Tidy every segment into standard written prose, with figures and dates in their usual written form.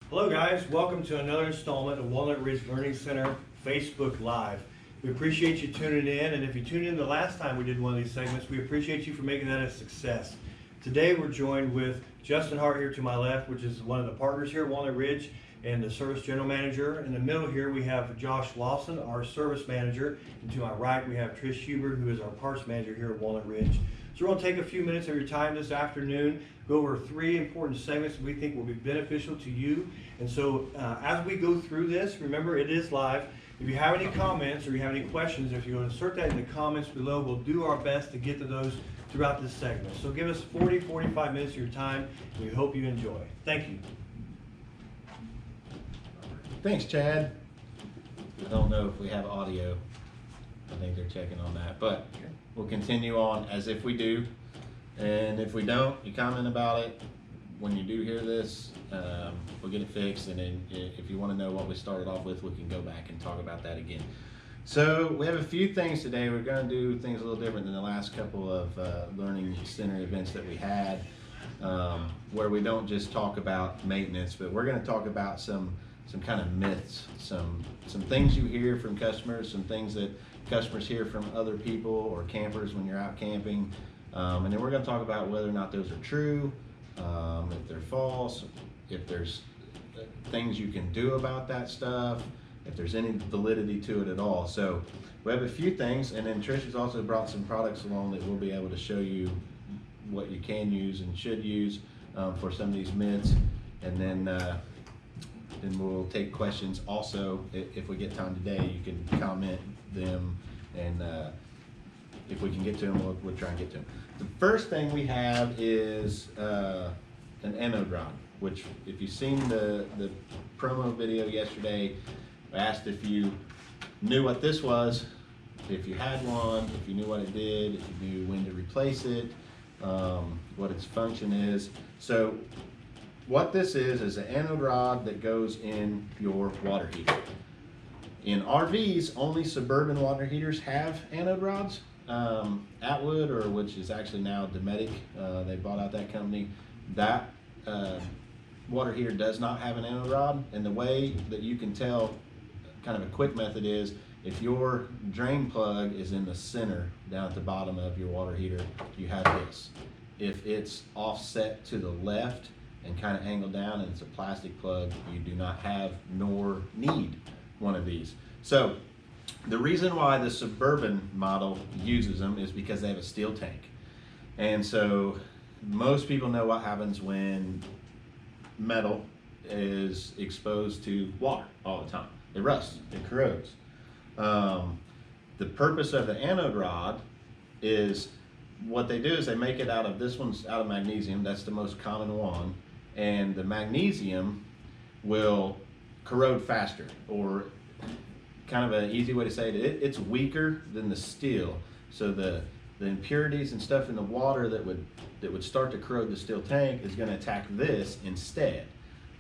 Hello guys, welcome to another installment of Walnut Ridge Learning Center Facebook Live. We appreciate you tuning in, and if you tuned in the last time we did one of these segments, we appreciate you for making that a success. Today we're joined with Justin Hart here to my left, which is one of the partners here at Walnut Ridge, and the service general manager. In the middle here we have Josh Lawson, our service manager, and to my right we have Trish Huber, who is our parts manager here at Walnut Ridge. So we're going to take a few minutes of your time this afternoon, go over 3 important segments that we think will be beneficial to you. And so as we go through this, remember it is live. If you have any comments or you have any questions, if you insert that in the comments below, we'll do our best to get to those throughout this segment. So give us 40-45 minutes of your time, and we hope you enjoy. Thank you. Thanks, Chad. I don't know if we have audio. I think they're checking on that, but we'll continue on as if we do. And if we don't, you comment about it. When you do hear this, we'll get it fixed. And then if you want to know what we started off with, we can go back and talk about that again. So we have a few things today. We're going to do things a little different than the last couple of Learning Center events that we had, where we don't just talk about maintenance, but we're going to talk about some kind of myths, some things you hear from customers, some things that customers hear from other people or campers when you're out camping. And then we're going to talk about whether or not those are true, if they're false, if there's things you can do about that stuff, if there's any validity to it at all. So we have a few things, and then Trish has also brought some products along that we'll be able to show you what you can use and should use for some of these myths. And then we'll take questions also. If we get time today, you can comment them, and if we can get to them, we'll try and get to them. The first thing we have is an anode rod, which if you've seen the promo video yesterday, I asked if you knew what this was, if you had one, if you knew what it did, if you knew when to replace it, what its function is. So what this is an anode rod that goes in your water heater. In RVs, only Suburban water heaters have anode rods. Atwood, or which is actually now Dometic, they bought out that company, that water heater does not have an anode rod. And the way that you can tell, kind of a quick method, is if your drain plug is in the center down at the bottom of your water heater, you have this. If it's offset to the left and kind of angled down and it's a plastic plug, you do not have nor need one of these. So the reason why the Suburban model uses them is because they have a steel tank. And so most people know what happens when metal is exposed to water all the time. It rusts, it corrodes. The purpose of the anode rod is, what they do is they make it out of, this one's out of magnesium, that's the most common one, and the magnesium will corrode faster, or kind of an easy way to say it, it's weaker than the steel. So the impurities and stuff in the water that would start to corrode the steel tank is going to attack this instead.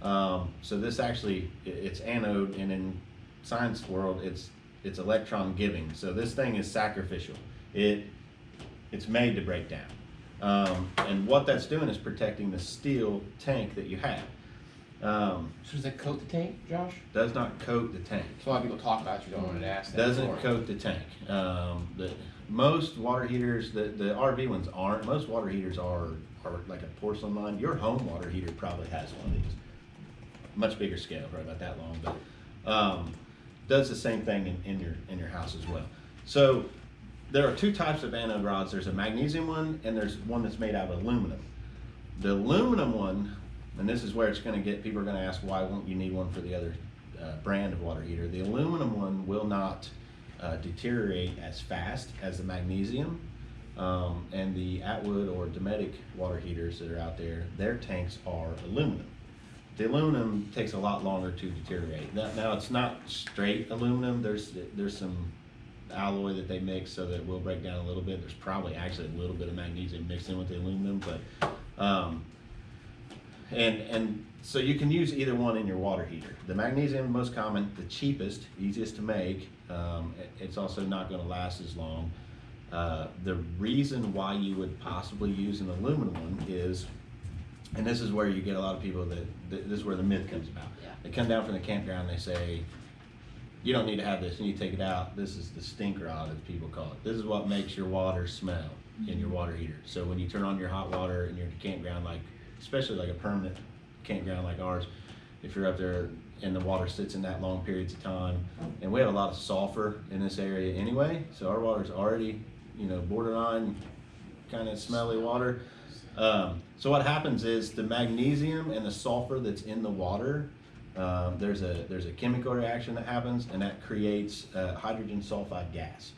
So this actually, it's anode, and in science world, it's electron giving. So this thing is sacrificial. It's made to break down. And what that's doing is protecting the steel tank that you have. So does it coat the tank, Josh? Does not coat the tank. So a lot of people talk about it, you don't want to ask that. Doesn't coat the tank. Most water heaters, the RV ones aren't. Most water heaters are like a porcelain line. Your home water heater probably has one of these. Much bigger scale, probably about that long, but does the same thing in your house as well. So there are 2 types of anode rods. There's a magnesium one, and there's one that's made out of aluminum. The aluminum one, and this is where it's going to get, people are going to ask, why won't you need one for the other brand of water heater? The aluminum one will not deteriorate as fast as the magnesium, and the Atwood or Dometic water heaters that are out there, their tanks are aluminum. The aluminum takes a lot longer to deteriorate. Now it's not straight aluminum. There's some alloy that they mix so that it will break down a little bit. There's probably actually a little bit of magnesium mixed in with the aluminum, but and so you can use either one in your water heater. The magnesium, most common, the cheapest, easiest to make. It's also not going to last as long. The reason why you would possibly use an aluminum one is And this is where you get a lot of people this is where the myth comes about. Yeah. They come down from the campground, they say, you don't need to have this, and you take it out. This is the stink rod, as people call it. This is what makes your water smell in your water heater. So when you turn on your hot water and you're at a campground, like, especially like a permanent campground like ours, if you're up there and the water sits in that long periods of time, and we have a lot of sulfur in this area anyway, so our water's already, borderline kind of smelly water. So what happens is the magnesium and the sulfur that's in the water, there's a chemical reaction that happens, and that creates hydrogen sulfide gas.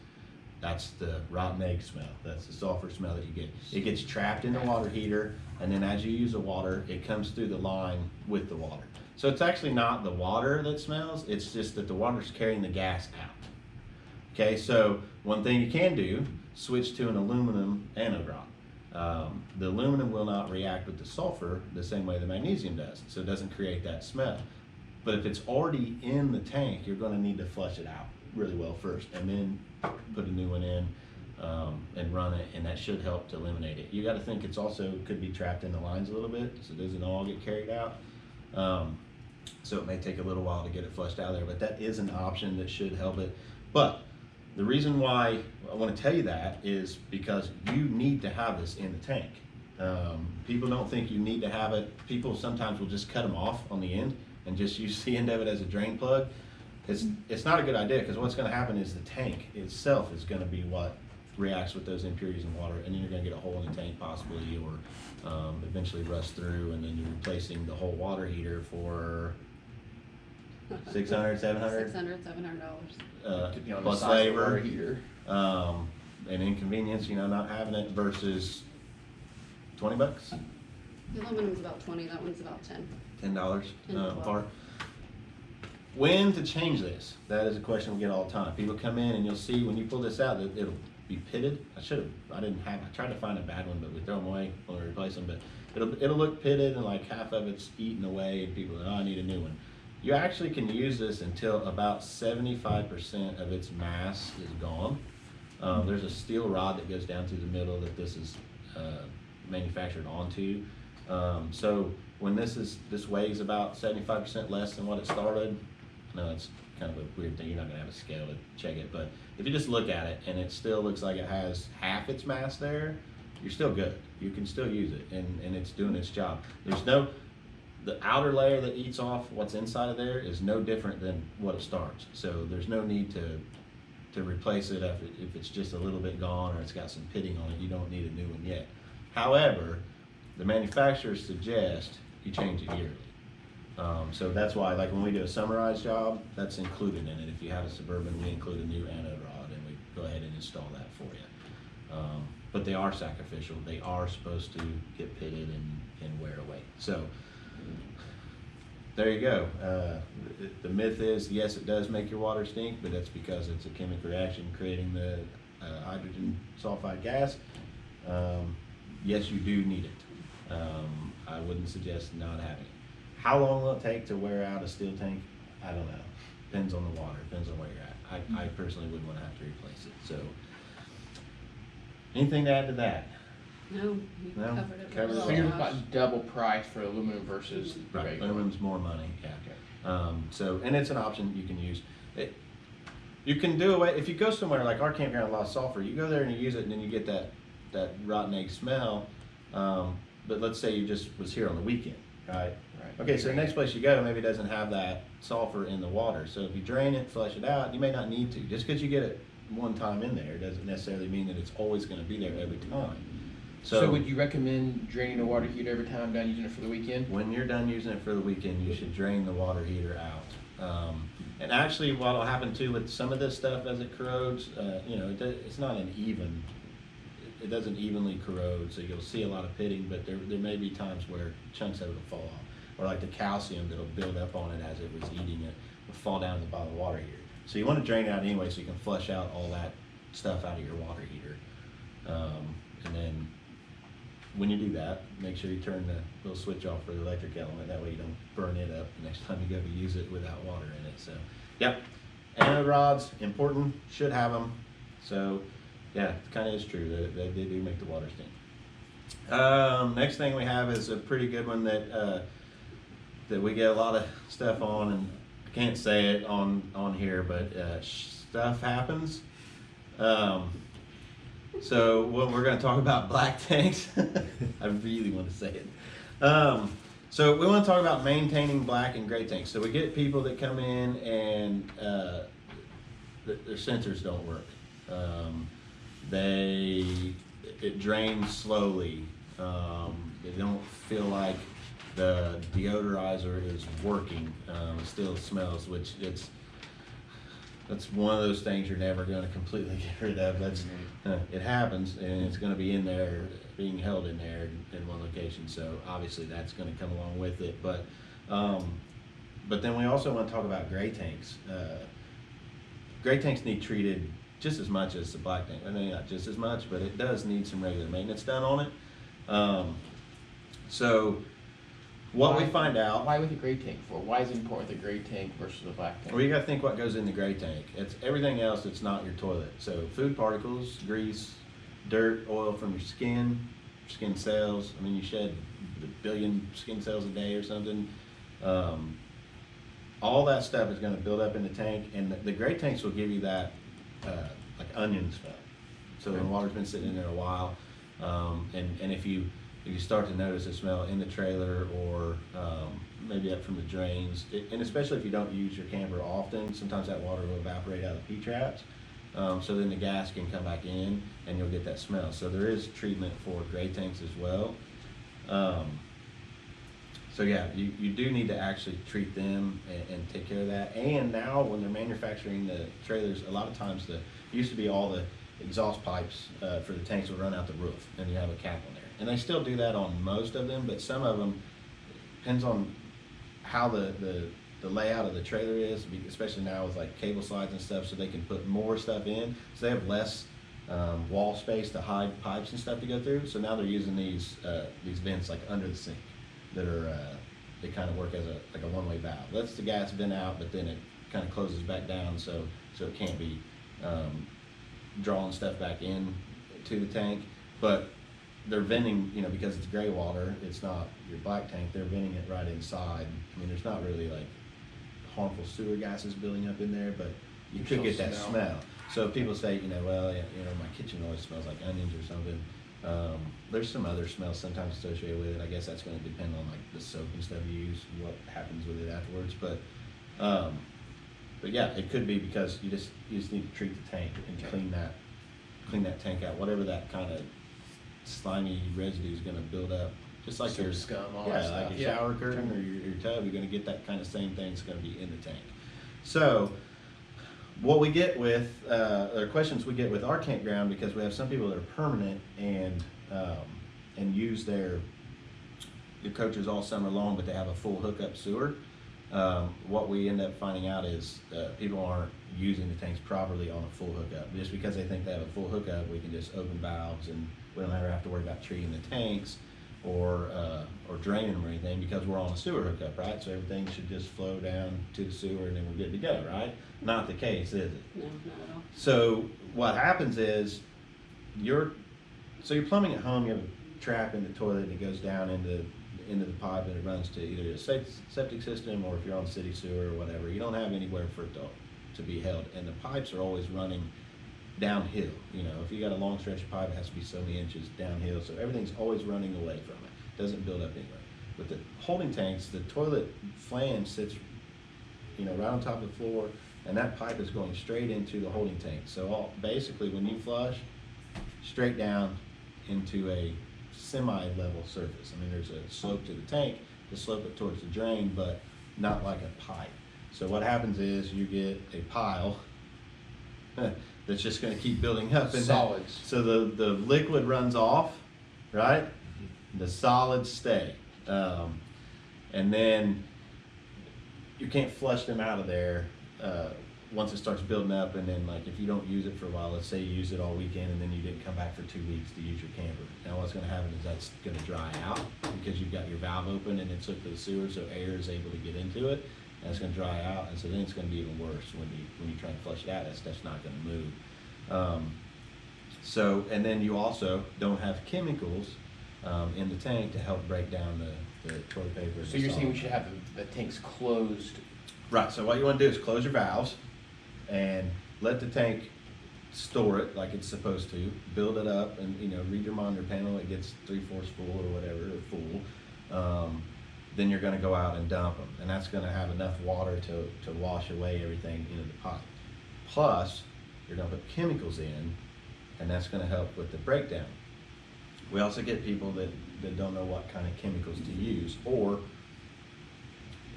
That's the rotten egg smell. That's the sulfur smell that you get. It gets trapped in the water heater, and then as you use the water, it comes through the line with the water. So it's actually not the water that smells, it's just that the water's carrying the gas out. Okay, so one thing you can do, switch to an aluminum anode rod. The aluminum will not react with the sulfur the same way the magnesium does, so it doesn't create that smell. But if it's already in the tank, you're going to need to flush it out really well first, and then put a new one in and run it, and that should help to eliminate it. You got to think it's also could be trapped in the lines a little bit, so it doesn't all get carried out. So it may take a little while to get it flushed out of there, but that is an option that should help it. But the reason why I want to tell you that is because you need to have this in the tank. People don't think you need to have it. People sometimes will just cut them off on the end and just use the end of it as a drain plug. It's not a good idea, because what's going to happen is the tank itself is going to be what reacts with those impurities in water, and then you're going to get a hole in the tank possibly, or eventually rust through, and then you're replacing the whole water heater for $600, $700. $600, $700. Plus labor, and inconvenience, not having it, versus $20, The aluminum's about 20, that one's about 10. $10 $10 to apart. When to change this? That is a question we get all the time. People come in and you'll see when you pull this out that it'll be pitted. I tried to find a bad one, but we throw them away when we replace them. But it'll look pitted, and like half of it's eaten away, and people are, I need a new one. You actually can use this until about 75% of its mass is gone. There's a steel rod that goes down through the middle that this is manufactured onto. So when this weighs about 75% less than what it started, no, it's kind of a weird thing. You're not gonna have a scale to check it, but if you just look at it and it still looks like it has half its mass there, you're still good. You can still use it, and it's doing its job. The outer layer that eats off what's inside of there is no different than what it starts. So there's no need to replace it if it's just a little bit gone or it's got some pitting on it. You don't need a new one yet. However, the manufacturers suggest you change it yearly. So that's why, like when we do a summarized job, that's included in it. If you have a Suburban, we include a new anode rod, and we go ahead and install that for you. But they are sacrificial. They are supposed to get pitted and wear away. So there you go. The myth is, yes, it does make your water stink, but that's because it's a chemical reaction creating the hydrogen sulfide gas. Yes, you do need it. I wouldn't suggest not having it. How long will it take to wear out a steel tank? I don't know. Depends on the water, depends on where you're at. I personally wouldn't want to have to replace it. So, anything to add to that? No, you No? covered it. Covered really it. well, Figured Josh. about double price for aluminum versus Right, regular. aluminum's more money, yeah. Okay. And it's an option you can use. You can do away, if you go somewhere like our campground lost sulfur, you go there and you use it, and then you get that rotten egg smell. But let's say you just was here on the weekend, right? Right. Okay, so the next place you go maybe doesn't have that sulfur in the water. So if you drain it, flush it out, you may not need to. Just because you get it one time in there doesn't necessarily mean that it's always going to be there every time. So would you recommend draining the water heater every time done using it for the weekend? When you're done using it for the weekend, you should drain the water heater out. And actually, what'll happen too with some of this stuff as it corrodes, it's not an even. It doesn't evenly corrode, so you'll see a lot of pitting, but there may be times where chunks of it will fall off. Or like the calcium that'll build up on it as it was eating it will fall down to the bottom of the water heater. So you want to drain it out anyway so you can flush out all that stuff out of your water heater. And then when you do that, make sure you turn the little switch off for the electric element. That way you don't burn it up the next time you go to use it without water in it. So, yep. Anode rods, important, should have them. So, yeah, it kind of is true. They do make the water stink. Next thing we have is a pretty good one that we get a lot of stuff on, and I can't say it on here, but stuff happens. So when we're going to talk about black tanks, I really want to say it. So we want to talk about maintaining black and gray tanks. So we get people that come in and their sensors don't work. It drains slowly. They don't feel like the deodorizer is working. It still smells, which that's one of those things you're never going to completely get rid of. It happens, and it's going to be in there, being held in there in one location. So obviously that's going to come along with it. But then we also want to talk about gray tanks. Gray tanks need treated just as much as the black tank. I mean, not just as much, but it does need some regular maintenance done on it. So what we find out. Why with the gray tank for? Why is it important the gray tank versus the black tank? Well, you got to think what goes in the gray tank. It's everything else that's not your toilet. So food particles, grease, dirt, oil from your skin cells. I mean, you shed a billion skin cells a day or something. All that stuff is going to build up in the tank, and the gray tanks will give you that like onion smell. So the water's been sitting in there a while, and if you start to notice a smell in the trailer or maybe up from the drains, and especially if you don't use your camper often, sometimes that water will evaporate out of the P-traps. So then the gas can come back in and you'll get that smell. So there is treatment for gray tanks as well. So yeah, you do need to actually treat them and take care of that. And now when they're manufacturing the trailers, a lot of times it used to be all the exhaust pipes for the tanks would run out the roof and you have a cap on there. And they still do that on most of them, but some of them, depends on how the layout of the trailer is, especially now with like cable slides and stuff, so they can put more stuff in. So they have less wall space to hide pipes and stuff to go through. So now they're using these vents like under the sink that are, they kind of work as like a one-way valve. Lets the gas vent out, but then it kind of closes back down so it can't be drawing stuff back in to the tank. But they're venting, because it's gray water, it's not your black tank, they're venting it right inside. I mean, there's not really like harmful sewer gases building up in there, but you could get that smell. So people say, well, my kitchen always smells like onions or something. There's some other smells sometimes associated with it. I guess that's going to depend on like the soap and stuff you use, what happens with it afterwards. But yeah, it could be because you just need to treat the tank and clean that tank out, whatever that kind of slimy residue is going to build up, just like your scum, all that stuff. like your shower curtain or your tub. You're going to get that kind of same thing that's going to be in the tank. So what we get with or questions we get with our campground, because we have some people that are permanent and use their coaches all summer long, but they have a full hookup sewer. What we end up finding out is people aren't using the tanks properly on a full hookup. Just because they think they have a full hookup, we can just open valves and we don't ever have to worry about treating the tanks or draining them or anything, because we're on a sewer hookup, right? So everything should just flow down to the sewer and then we're good to go, right? Not the case, is it? No, not at all. So what happens is you're plumbing at home, you have a trap in the toilet and it goes down into the pipe and it runs to either a septic system, or if you're on city sewer or whatever, you don't have anywhere for it to be held, and the pipes are always running downhill. If you got a long stretch of pipe, it has to be so many inches downhill, so everything's always running away from it. It doesn't build up anywhere. With the holding tanks, the toilet flange sits right on top of the floor, and that pipe is going straight into the holding tank. So basically when you flush, straight down into a semi-level surface. I mean, there's a slope to the tank to slope it towards the drain, but not like a pipe. So what happens is you get a pile that's just going to keep building up. And solids. So the liquid runs off, right? The solids stay. And then you can't flush them out of there once it starts building up. And then, like, if you don't use it for a while, let's say you use it all weekend and then you didn't come back for 2 weeks to use your camper. Now what's going to happen is that's going to dry out because you've got your valve open and it's hooked to the sewer, so air is able to get into it. And it's going to dry out, and so then it's going to be even worse when you try and flush it out. That stuff's not going to move. And then you also don't have chemicals in the tank to help break down the toilet paper. So you're saying we should have the tanks closed? Right, so what you want to do is close your valves and let the tank store it like it's supposed to, build it up, and read your monitor panel, it gets 3/4 full or whatever, or full. Then you're going to go out and dump them, and that's going to have enough water to wash away everything into the pot. Plus, you're going to put chemicals in, and that's going to help with the breakdown. We also get people that don't know what kind of chemicals to use, or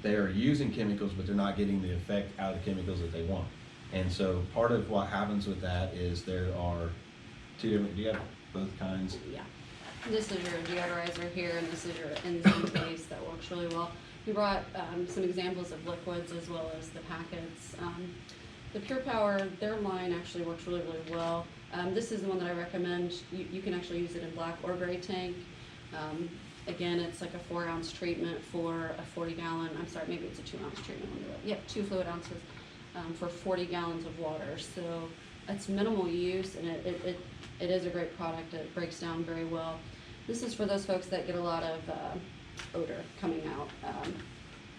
they are using chemicals but they're not getting the effect out of the chemicals that they want. And so part of what happens with that is there are two different, do you have both kinds? Yeah. This is your deodorizer here, and this is your enzyme base that works really well. We brought some examples of liquids as well as the packets. The Pure Power, their line actually works really, really well. This is the one that I recommend. You can actually use it in black or gray tank. Again, it's like a 4-ounce treatment for a 40-gallon, I'm sorry, maybe it's a 2-ounce treatment. Yep, 2 fluid ounces for 40 gallons of water. So it's minimal use, and it is a great product. It breaks down very well. This is for those folks that get a lot of odor coming out.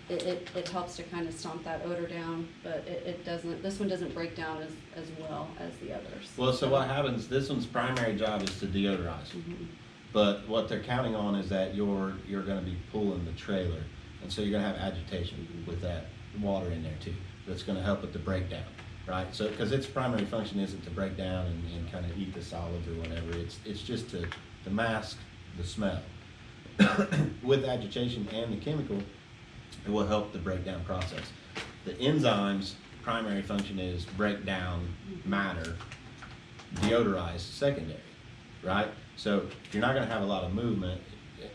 It helps to kind of stomp that odor down, but it doesn't, this one doesn't break down as well as the others. Well, so what happens, this one's primary job is to deodorize. Mm-hmm. But what they're counting on is that you're going to be pulling the trailer, and so you're going to have agitation with that water in there too. That's going to help with the breakdown, right? So because its primary function isn't to break down and kind of eat the solids or whatever. It's just to mask the smell. With agitation and the chemical, it will help the breakdown process. The enzymes' primary function is break down matter, deodorize secondary, right? So you're not going to have a lot of movement,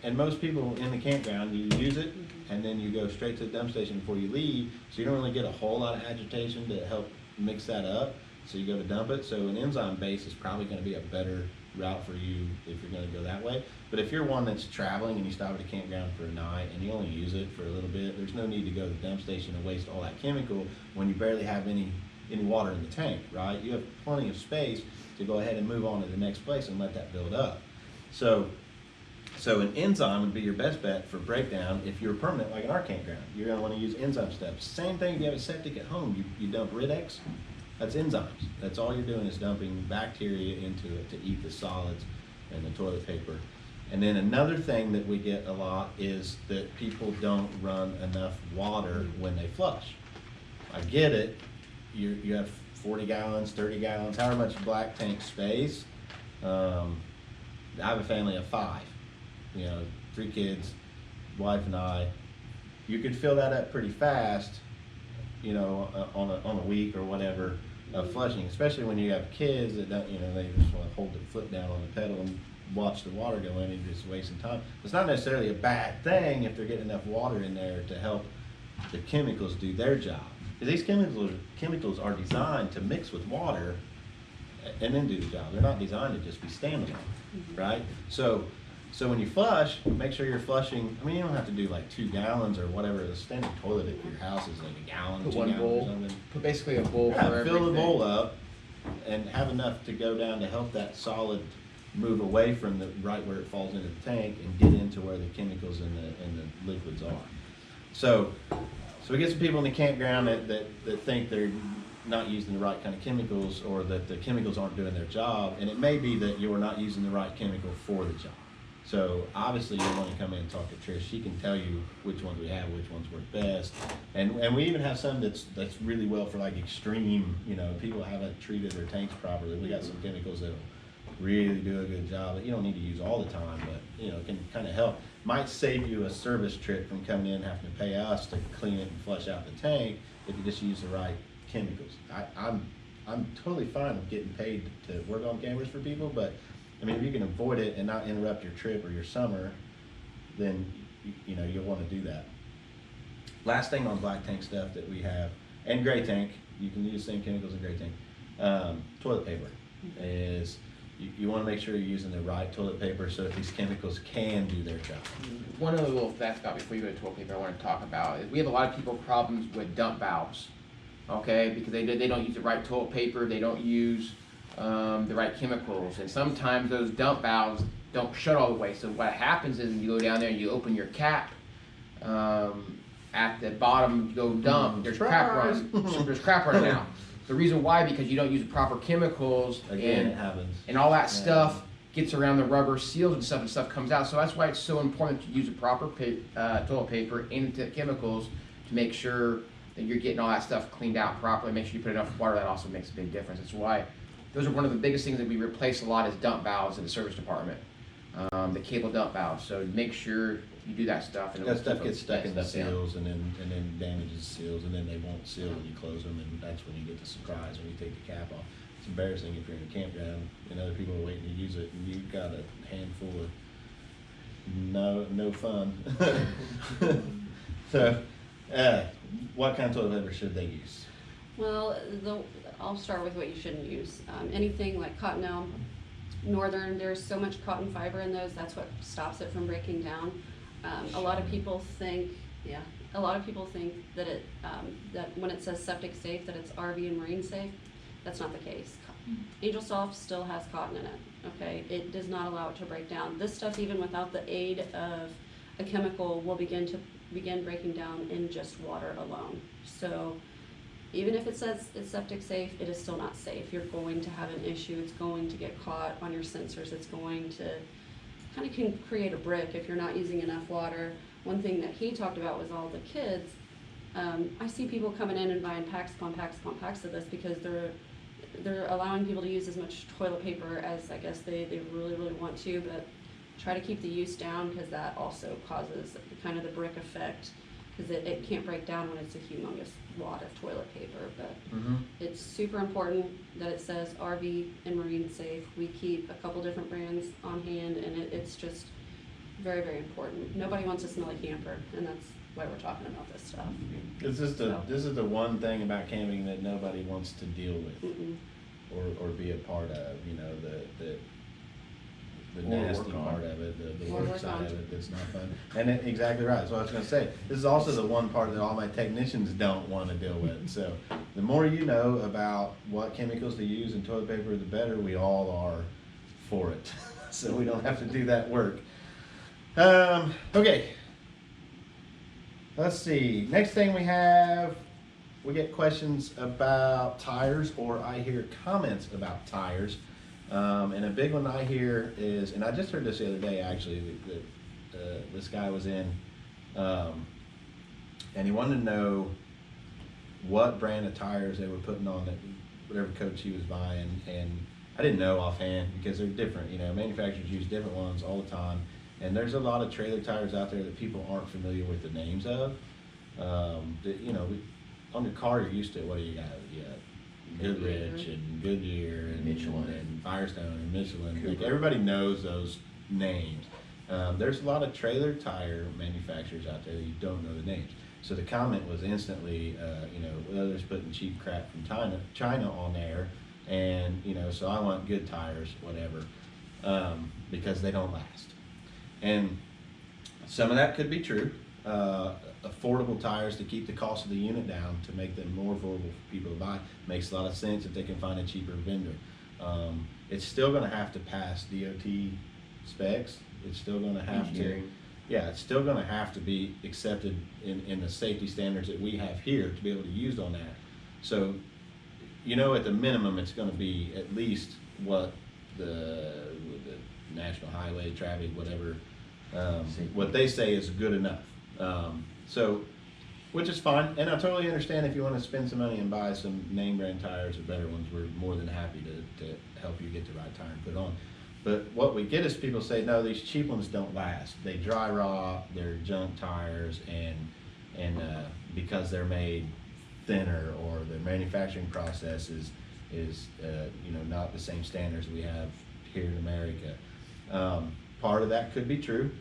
and most people in the campground, you use it and then you go straight to the dump station before you leave, so you don't really get a whole lot of agitation to help mix that up, so you go to dump it. So an enzyme base is probably going to be a better route for you if you're going to go that way. But if you're one that's traveling and you stop at a campground for a night and you only use it for a little bit, there's no need to go to the dump station and waste all that chemical when you barely have any water in the tank, right? You have plenty of space to go ahead and move on to the next place and let that build up. So an enzyme would be your best bet for breakdown if you're permanent, like in our campground. You're going to want to use enzyme steps. Same thing if you have a septic at home. You dump Ridex, that's enzymes. That's all you're doing is dumping bacteria into it to eat the solids and the toilet paper. And then another thing that we get a lot is that people don't run enough water when they flush. I get it. You have 40 gallons, 30 gallons, however much black tank space. I have a family of 5, 3 kids, wife and I. You could fill that up pretty fast, on a week or whatever of flushing, especially when you have kids that don't, they just want to hold their foot down on the pedal and watch the water go in and just wasting time. It's not necessarily a bad thing if they're getting enough water in there to help the chemicals do their job. Because these chemicals are designed to mix with water and then do the job. They're not designed to just be standalone, right? So when you flush, make sure you're flushing. I mean, you don't have to do like 2 gallons or whatever. The standard toilet at your house is like a gallon, Put 2 one gallons bowl. or something. Put basically a bowl for Yeah, everything. fill the bowl up and have enough to go down to help that solid move away from the right where it falls into the tank and get into where the chemicals and the liquids are. So we get some people in the campground that think they're not using the right kind of chemicals, or that the chemicals aren't doing their job, and it may be that you're not using the right chemical for the job. So obviously you want to come in and talk to Trish. She can tell you which ones we have, which ones work best, and we even have some that's really well for like extreme, people haven't treated their tanks properly. We got some chemicals that'll really do a good job that you don't need to use all the time, but can kind of help. Might save you a service trip from coming in and having to pay us to clean it and flush out the tank if you just use the right chemicals. I'm totally fine with getting paid to work on cameras for people, but I mean, if you can avoid it and not interrupt your trip or your summer, then you'll want to do that. Last thing on black tank stuff that we have, and gray tank, you can use the same chemicals in gray tank. Toilet paper is, you want to make sure you're using the right toilet paper so that these chemicals can do their job. One other little fact about before you go to toilet paper I want to talk about is we have a lot of people problems with dump valves, okay? Because they don't use the right toilet paper, they don't use the right chemicals, and sometimes those dump valves don't shut all the way. So what happens is you go down there and you open your cap. At the bottom, you go dump. There's crap running. There's crap running out. The reason why, because you don't use proper chemicals, Again, it happens. and all that stuff gets around the rubber seals and stuff comes out. So that's why it's so important to use a proper toilet paper and the chemicals to make sure that you're getting all that stuff cleaned out properly. Make sure you put enough water. That also makes a big difference. That's why those are one of the biggest things that we replace a lot is dump valves in the service department. The cable dump valves. So make sure you do that stuff. And That stuff gets stuck in the stuff down. seals and then damages the seals, and then they won't seal when you close them, and that's when you get the surprise when you take the cap off. It's embarrassing if you're in a campground and other people are waiting to use it, and you've got a handful of no fun. So, what kind of toilet paper should they use? Well, I'll start with what you shouldn't use. Anything like Cottonelle, Northern, there's so much cotton fiber in those, that's what stops it from breaking down. A lot of people think that that when it says septic safe, that it's RV and marine safe. That's not the case. Angel Soft still has cotton in it, okay? It does not allow it to break down. This stuff, even without the aid of a chemical, will begin breaking down in just water alone. So even if it says it's septic safe, it is still not safe. You're going to have an issue. It's going to get caught on your sensors. It's going to kind of can create a brick if you're not using enough water. One thing that he talked about was all the kids. I see people coming in and buying packs upon packs upon packs of this because they're allowing people to use as much toilet paper as I guess they really, really want to, but try to keep the use down because that also causes kind of the brick effect because it can't break down when it's a humongous wad of toilet paper. But it's super important that it says RV and marine safe. We keep a couple different brands on hand, and it's just very, very important. Nobody wants a smelly camper, and that's why we're talking about this stuff. This is the one thing about camping that nobody wants to deal with or be a part of. You know, the nasty part of it, the work side of it that's not fun. And exactly right. So I was going to say, this is also the one part that all my technicians don't want to deal with. So the more you know about what chemicals to use in toilet paper, the better we all are for it. So we don't have to do that work. Okay. Let's see. Next thing we get questions about tires, or I hear comments about tires. And a big one I hear is, and I just heard this the other day actually, that this guy was in, and he wanted to know what brand of tires they were putting on that whatever coach he was buying, and I didn't know offhand because they're different. You know, manufacturers use different ones all the time, and there's a lot of trailer tires out there that people aren't familiar with the names of. You know, on your car you're used to, what do you got? You got Goodrich and Goodyear and Michelin and Firestone and Michelin. Like everybody knows those names. There's a lot of trailer tire manufacturers out there that you don't know the names. So the comment was instantly, you know, others putting cheap crap from China on there, and you know, so I want good tires, whatever, because they don't last. And some of that could be true. Affordable tires to keep the cost of the unit down to make them more affordable for people to buy makes a lot of sense if they can find a cheaper vendor. It's still going to have to pass DOT specs. It's still going to have to, yeah, it's still going to have to be accepted in the safety standards that we have here to be able to use on that. So, you know, at the minimum, it's going to be at least what the National Highway Traffic, whatever, what they say is good enough. So, which is fine, and I totally understand if you want to spend some money and buy some name brand tires or better ones. We're more than happy to help you get the right tire and put it on. But what we get is people say, no, these cheap ones don't last. They dry rot, they're junk tires, and because they're made thinner or the manufacturing process is you know, not the same standards we have here in America. Part of that could be true.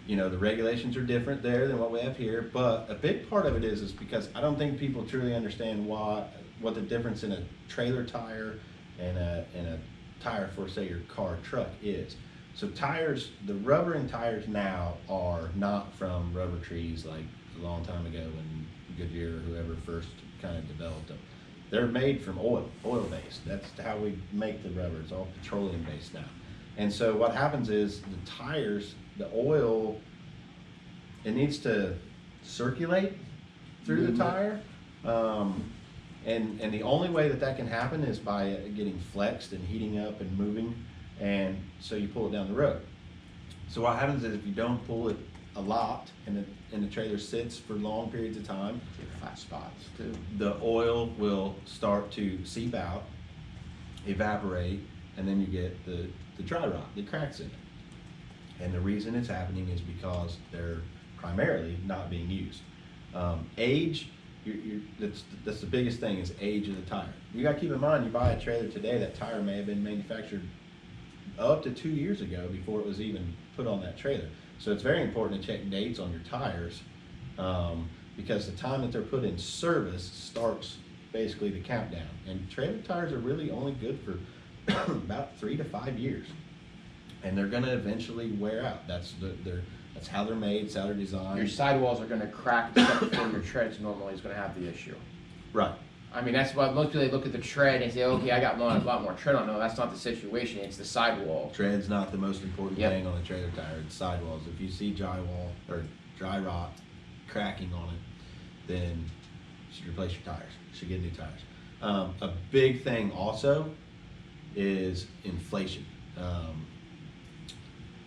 You know, the regulations are different there than what we have here, but a big part of it is because I don't think people truly understand what the difference in a trailer tire and a tire for, say, your car or truck is. So tires, the rubber in tires now are not from rubber trees like a long time ago when Goodyear or whoever first kind of developed them. they're made from oil based. That's how we make the rubber. It's all petroleum based now. And so what happens is the tires, the oil, it needs to circulate through the tire. And the only way that can happen is by getting flexed and heating up and moving, and so you pull it down the road. So what happens is if you don't pull it a lot and the trailer sits for long periods of time, Get flat spots too. the oil will start to seep out, evaporate, and then you get the dry rot, the cracks in it. And the reason it's happening is because they're primarily not being used. Age, that's the biggest thing, is age of the tire. You gotta keep in mind, you buy a trailer today, that tire may have been manufactured up to 2 years ago before it was even put on that trailer. So it's very important to check dates on your tires, because the time that they're put in service starts basically the countdown. And trailer tires are really only good for about 3 to 5 years, and they're gonna eventually wear out. That's how they're made, it's how they're designed. Your sidewalls are gonna crack and stuff before your treads normally is gonna have the issue. Right. I mean, that's why most people, they look at the tread and say, okay, I got a lot more tread on. No, that's not the situation, it's the sidewall. Tread's not the most important Yep. thing on a trailer tire, it's sidewalls. If you see drywall or dry rot cracking on it, then you should replace your tires, you should get new tires. A big thing also is inflation.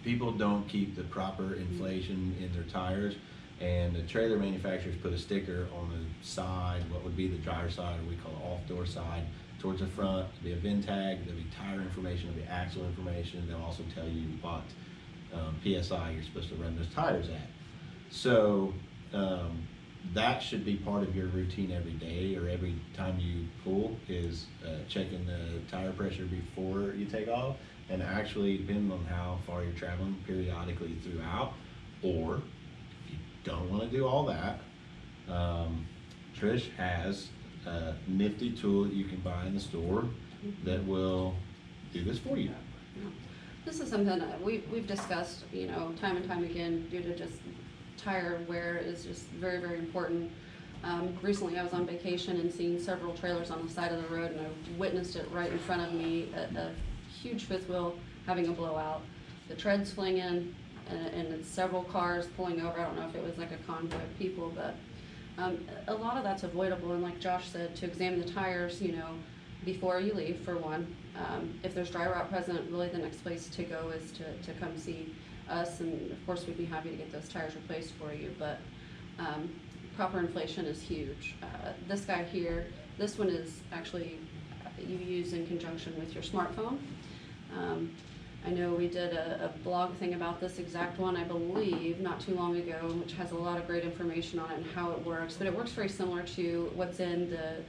People don't keep the proper inflation in their tires, and the trailer manufacturers put a sticker on the side, what would be the driver's side, or we call it off-door side, towards the front. There'll be a VIN tag, there'll be tire information, there'll be axle information. They'll also tell you what PSI you're supposed to run those tires at. So that should be part of your routine every day, or every time you pull, is checking the tire pressure before you take off, and actually, depending on how far you're traveling, periodically throughout. Or if you don't want to do all that, Trish has a nifty tool that you can buy in the store that will do this for you. Yeah. This is something that we've discussed, you know, time and time again, due to just tire wear is just very, very important. Recently I was on vacation and seeing several trailers on the side of the road, and I witnessed it right in front of me, a huge fifth wheel having a blowout. The treads flinging, and it's several cars pulling over. I don't know if it was like a convoy of people, but a lot of that's avoidable. And like Josh said, to examine the tires, you know, before you leave, for one. If there's dry rot present, really the next place to go is to come see us, and of course we'd be happy to get those tires replaced for you. But proper inflation is huge. This guy here, this one is actually you use in conjunction with your smartphone. I know we did a blog thing about this exact one, I believe, not too long ago, which has a lot of great information on it and how it works. But it works very similar to what's in the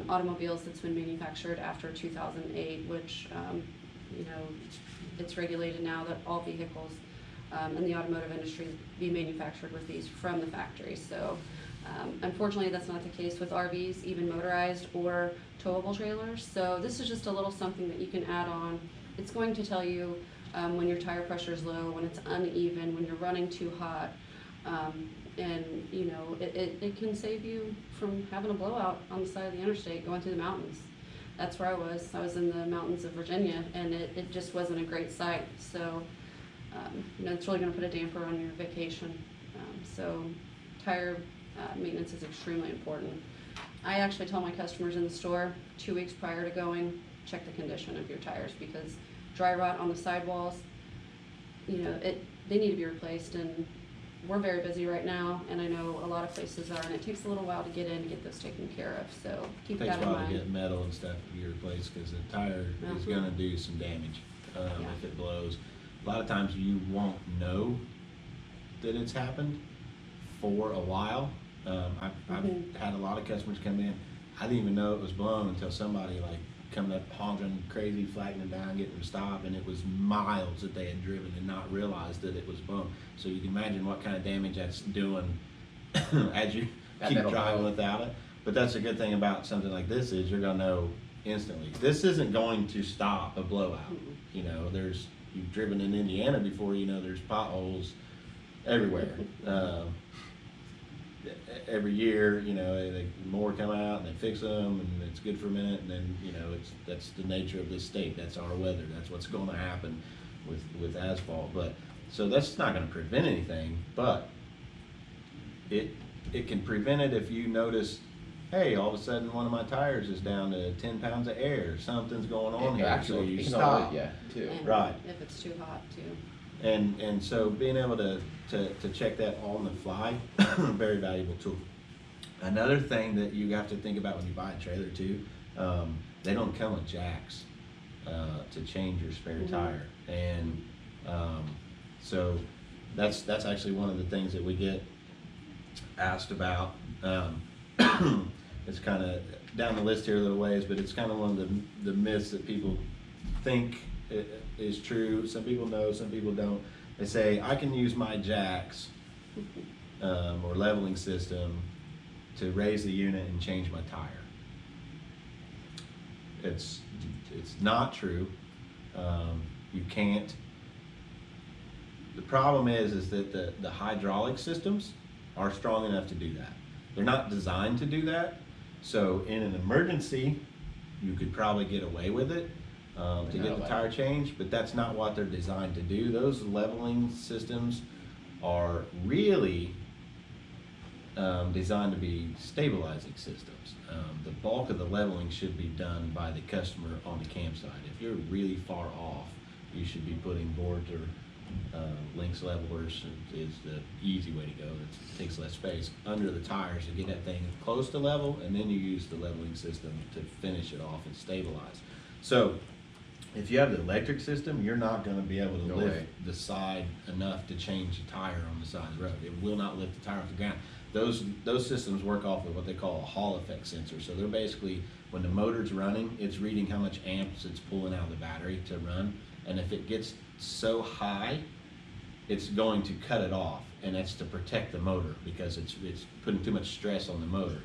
automobiles that's been manufactured after 2008, which, you know, it's regulated now that all vehicles in the automotive industry be manufactured with these from the factory. So unfortunately, that's not the case with RVs, even motorized or towable trailers. So this is just a little something that you can add on. It's going to tell you when your tire pressure is low, when it's uneven, when you're running too hot, and you know, it can save you from having a blowout on the side of the interstate going through the mountains. That's where I was. I was in the mountains of Virginia, and it just wasn't a great sight. So you know, it's really going to put a damper on your vacation. So tire maintenance is extremely important. I actually tell my customers in the store 2 weeks prior to going, check the condition of your tires, because dry rot on the sidewalls, you know, they need to be replaced, and we're very busy right now, and I know a lot of places are, and it takes a little while to get in and get those taken care of, so keep Takes that a in while to mind. get metal and stuff to be replaced, because the tire is Mhm. gonna do some damage Yeah. if it blows. A lot of times you won't know that it's happened for a while. I've Mhm. had a lot of customers come in, I didn't even know it was blown until somebody like coming up honking crazy, flagging them down, getting them to stop, and it was miles that they had driven and not realized that it was blown. So you can imagine what kind of damage that's doing as you That keep metal driving blow. without it. But that's a good thing about something like this, is you're gonna know instantly. This isn't going to stop a blowout. Mhm. You know, you've driven in Indiana before, you know, there's potholes everywhere. every year, you know, more come out and they fix them and it's good for a minute, and then, you know, that's the nature of this state. That's our weather. That's what's going to happen with asphalt. But so that's not going to prevent anything, but it can prevent it if you notice, hey, all of a sudden one of my tires is down to 10 pounds of air. Something's going on here. Actually, so you it can stop. alert you too. And Right. if it's too hot too. And so being able to check that on the fly, very valuable tool. Another thing that you have to think about when you buy a trailer too, they don't come with jacks to change your spare tire, and so that's actually one of the things that we get asked about. It's kind of down the list here a little ways, but it's kind of one of the myths that people think is true. Some people know, some people don't. They say, I can use my jacks or leveling system to raise the unit and change my tire. It's not true. You can't. The problem is that the hydraulic systems are strong enough to do that. They're not designed to do that. So in an emergency, you could probably get away with it to get the tire changed, but that's not what they're designed to do. Those leveling systems are really designed to be stabilizing systems. The bulk of the leveling should be done by the customer on the campsite. If you're really far off, you should be putting boards or links levelers is the easy way to go. It takes less space under the tires to get that thing close to level, and then you use the leveling system to finish it off and stabilize. So if you have the electric system, you're not going to be able to lift the side enough to change the tire on the side of the road. It will not lift the tire off the ground. Those systems work off of what they call a Hall effect sensor. So they're basically, when the motor's running, it's reading how much amps it's pulling out of the battery to run. And if it gets so high, it's going to cut it off, and that's to protect the motor because it's putting too much stress on the motor.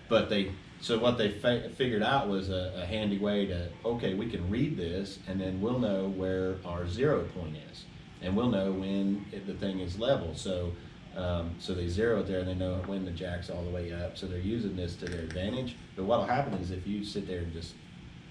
But so what they figured out was a handy way to, okay, we can read this, and then we'll know where our 0 point is, and we'll know when the thing is level. So they zero it there, and they know when the jack's all the way up. So they're using this to their advantage. But what'll happen is if you sit there and just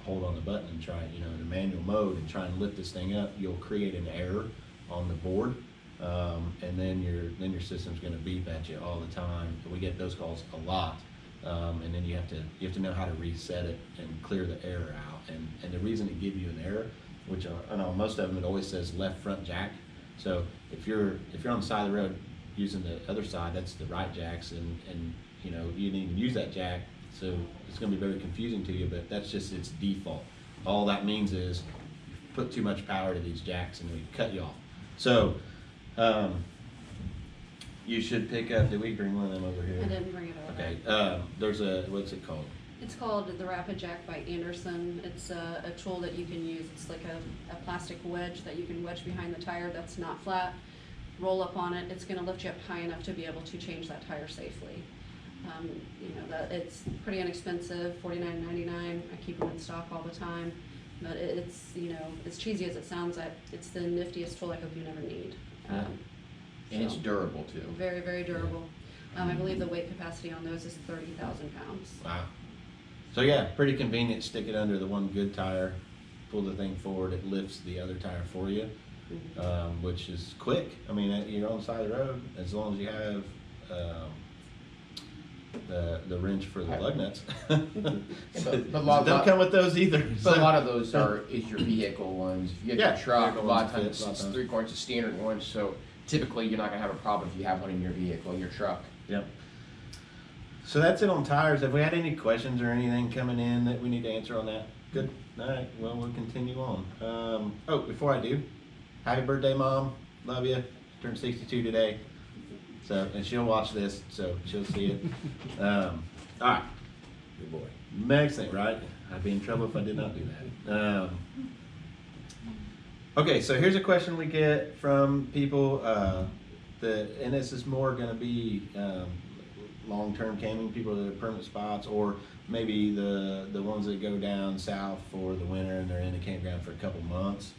hold on the button and try, in a manual mode and try and lift this thing up, you'll create an error on the board, and then your system's going to beep at you all the time. We get those calls a lot, and then you have to know how to reset it and clear the error out. And the reason to give you an error, which I know most of them, it always says left front jack. So if you're on the side of the road using the other side, that's the right jacks, and you didn't even use that jack. So it's going to be very confusing to you, but that's just its default. All that means is you put too much power to these jacks and we cut you off. So you should pick up, did we bring one of them over here? I didn't bring it over. Okay, there's what's it called? It's called the Rapid Jack by Anderson. It's a tool that you can use. It's like a plastic wedge that you can wedge behind the tire that's not flat, roll up on it. It's going to lift you up high enough to be able to change that tire safely. That it's pretty inexpensive, $49.99. I keep them in stock all the time. But it's, as cheesy as it sounds, it's the niftiest tool I hope you never need. And it's durable too. Very, very durable. I believe the weight capacity on those is 30,000 pounds. Wow. So yeah, pretty convenient. Stick it under the one good tire, pull the thing forward, it lifts the other tire for you, which is quick. I mean, you're on the side of the road, as long as you have the wrench for the lug nuts. Don't come with those either. But a lot of those is your vehicle ones. If you get your truck, a lot of times it's 3/4 a standard one, so typically you're not going to have a problem if you have one in your vehicle, your truck. Yep. So that's it on tires. Have we had any questions or anything coming in that we need to answer on that? Good. All right. Well, we'll continue on. Before I do, happy birthday, Mom. Love you. Turned 62 today. So, and she'll watch this, so she'll see it. All right. Good boy. Next thing, right? I'd be in trouble if I did not do that. Okay, so here's a question we get from people, and this is more going to be long-term camping, people that are permanent spots, or maybe the ones that go down south for the winter and they're in a campground for a couple months.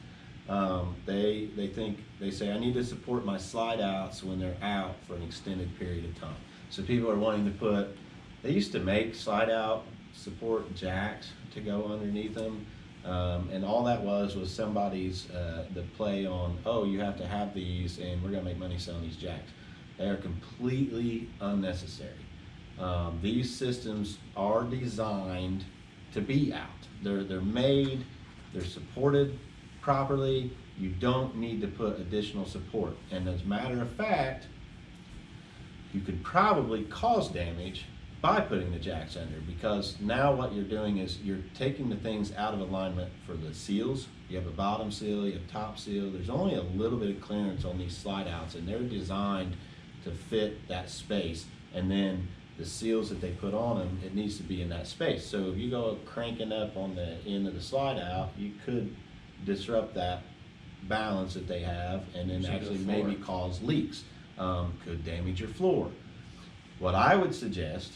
They say, I need to support my slide outs when they're out for an extended period of time. So people are wanting to put, they used to make slide out support jacks to go underneath them. And all that was somebody's, the play on, oh, you have to have these and we're gonna make money selling these jacks. They are completely unnecessary. These systems are designed to be out. They're made, they're supported properly. You don't need to put additional support. And as a matter of fact, you could probably cause damage by putting the jacks under, because now what you're doing is you're taking the things out of alignment for the seals. You have a bottom seal, you have top seal. There's only a little bit of clearance on these slide outs, and they're designed to fit that space. And then the seals that they put on them, it needs to be in that space. So if you go cranking up on the end of the slide out, you could disrupt that balance that they have, and then actually maybe cause leaks. Could damage your floor. What I would suggest,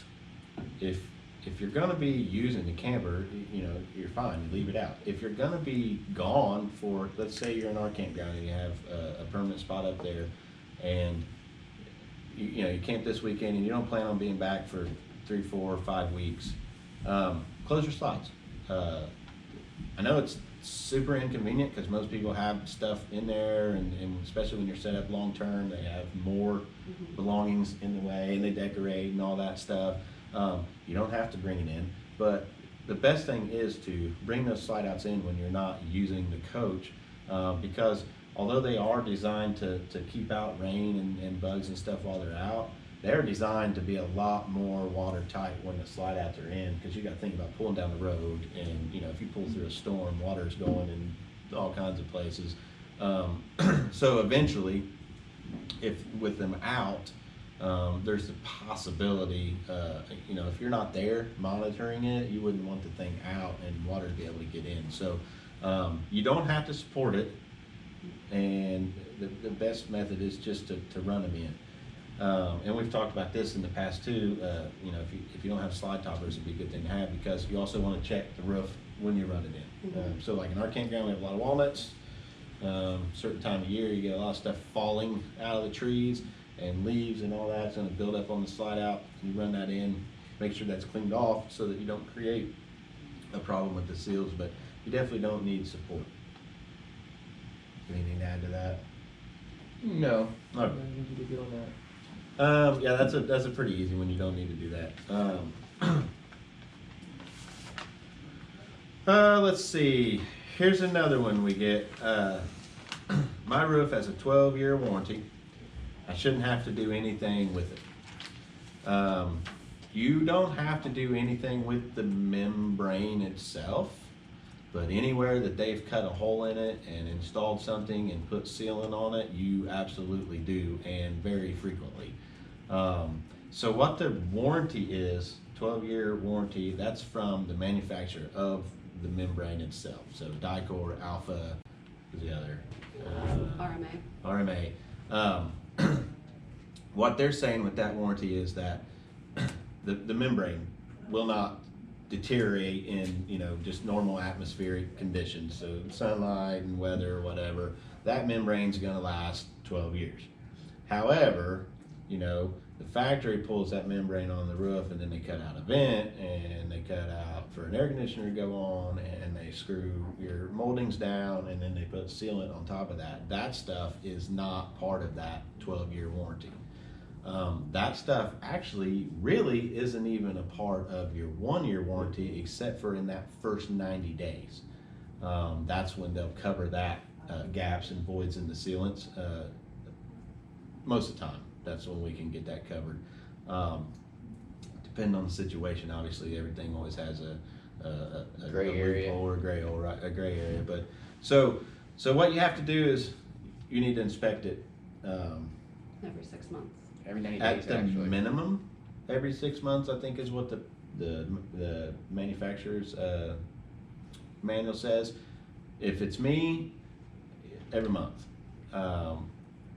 if you're gonna be using the camper, you know, you're fine, you leave it out. If you're gonna be gone for, let's say you're in our campground and you have a permanent spot up there, and you know, you camp this weekend and you don't plan on being back for 3, 4, 5 weeks, close your slides. I know it's super inconvenient because most people have stuff in there, and especially when you're set up long term, they have more belongings in the way and they decorate and all that stuff. You don't have to bring it in, but the best thing is to bring those slide outs in when you're not using the coach, because although they are designed to keep out rain and bugs and stuff while they're out, they're designed to be a lot more watertight when the slide outs are in, because you got to think about pulling down the road, and you know, if you pull through a storm, water's going in all kinds of places. So eventually, if with them out, there's the possibility, you know, if you're not there monitoring it, you wouldn't want the thing out and water to be able to get in. So you don't have to support it, and the best method is just to run them in. And we've talked about this in the past too. You know, if you don't have slide toppers, it'd be a good thing to have, because you also want to check the roof when you run it in. So like in our campground, we have a lot of walnuts. Certain time of year, you get a lot of stuff falling out of the trees, and leaves and all that's going to build up on the slide out. You run that in, make sure that's cleaned off so that you don't create a problem with the seals, but you definitely don't need support. Anything to add to that? No. Okay. I think you did good on that. Yeah, that's a pretty easy one. You don't need to do that. Let's see. Here's another one we get. My roof has a 12-year warranty. I shouldn't have to do anything with it. You don't have to do anything with the membrane itself, but anywhere that they've cut a hole in it and installed something and put sealant on it, you absolutely do, and very frequently. So what the warranty is, 12-year warranty, that's from the manufacturer of the membrane itself. So Dicor, Alpha, who's the other? RMA. What they're saying with that warranty is that the membrane will not deteriorate in, you know, just normal atmospheric conditions, so sunlight and weather or whatever. That membrane's going to last 12 years. However, you know, the factory pulls that membrane on the roof, and then they cut out a vent, and they cut out for an air conditioner to go on, and they screw your moldings down, and then they put sealant on top of that. That stuff is not part of that 12-year warranty. That stuff actually really isn't even a part of your 1-year warranty, except for in that first 90 days. That's when they'll cover that gaps and voids in the sealants. Most of the time, that's when we can get that covered. Depending on the situation, obviously everything always has a Gray area or a gray area. But so what you have to do is you need to inspect it. Every 6 months. Every 90 At days, the actually. minimum, every 6 months, I think is what the manufacturer's manual says. If it's me, every month,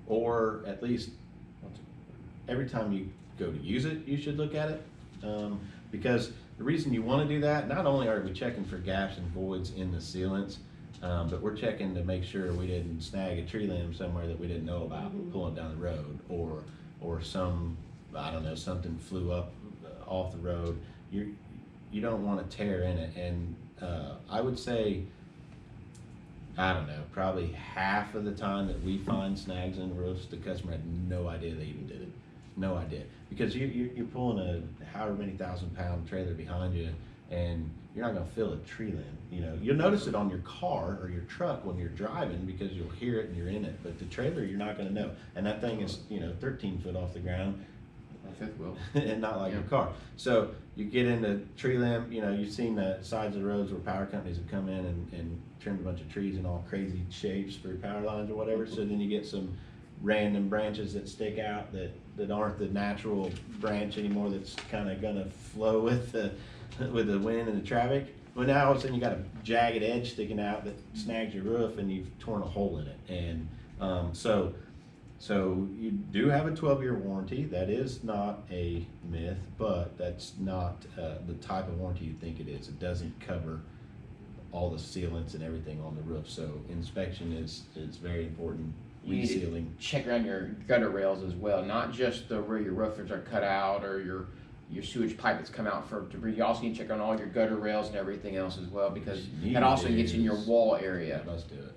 or at least every time you go to use it, you should look at it, because the reason you want to do that, not only are we checking for gaps and voids in the sealants, but we're checking to make sure we didn't snag a tree limb somewhere that we didn't know about pulling down the road, or some I don't know, something flew up off the road, you don't want to tear in it. And I would say, I don't know, probably half of the time that we find snags in roofs, the customer had no idea they even did it. No idea. Because you're pulling a however many 1,000-pound trailer behind you, and you're not going to feel a tree limb. You know, you'll notice it on your car or your truck when you're driving because you'll hear it and you're in it. But the trailer, you're not going to know. And that thing is, 13 foot off the ground. Fifth wheel. And not like your car. So you get into tree limb, you've seen the sides of the roads where power companies have come in and trimmed a bunch of trees in all crazy shapes for power lines or whatever. So then you get some random branches that stick out that aren't the natural branch anymore, that's kind of gonna flow with the wind and the traffic. Well, now all of a sudden you got a jagged edge sticking out that snags your roof, and you've torn a hole in it. And so you do have a 12-year warranty. That is not a myth, but that's not the type of warranty you think it is. It doesn't cover all the sealants and everything on the roof. So inspection is very important. You need to Resealing. check around your gutter rails as well, not just where your roofers are cut out or your sewage pipe that's come out for debris. You also need to check on all your gutter rails and everything else as well, because that also gets in your wall area. Let's do it.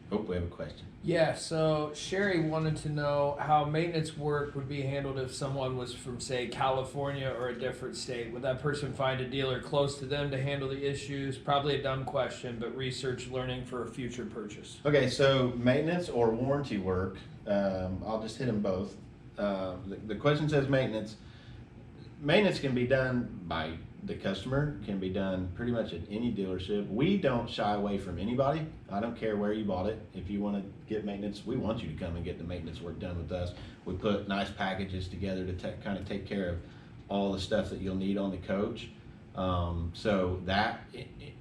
Hope we have a question. Yeah, so Sherry wanted to know how maintenance work would be handled if someone was from, say, California or a different state. Would that person find a dealer close to them to handle the issues? Probably a dumb question, but research learning for a future purchase. Okay, so maintenance or warranty work, I'll just hit them both. The question says maintenance. Maintenance can be done by the customer, can be done pretty much at any dealership. We don't shy away from anybody. I don't care where you bought it. If you want to get maintenance, we want you to come and get the maintenance work done with us. We put nice packages together to kind of take care of all the stuff that you'll need on the coach. So that